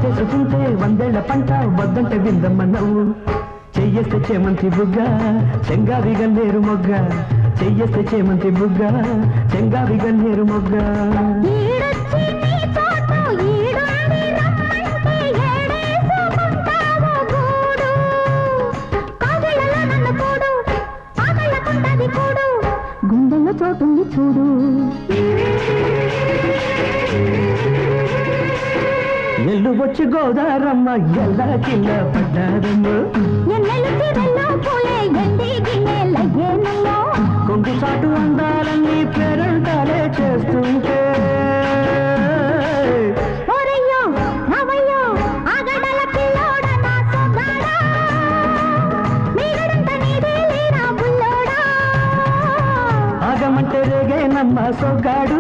చేసుకుంటే వందేళ్ల పంట వద్దంటే విందమ్మ నవ్వు చెయ్యేస్తే చేమంతి బుగ్గ చెంగావి గన్నేరు మొగ్గ చెయ్యేస్తే చేమంతి బుగ్గ చెంగావి గన్నేరు మొగ్గ గుండెల్లో చోటుంది చూడు ఎల్లు వచ్చి గోదారమ్మ ఎల్లా కింద పడ్డారమ్మ కొంగు చాటు అందాలన్నీ పేరంటాలే చేస్తుంటే ఆగమంటే రేగే నమ్మ సొగ్గాడు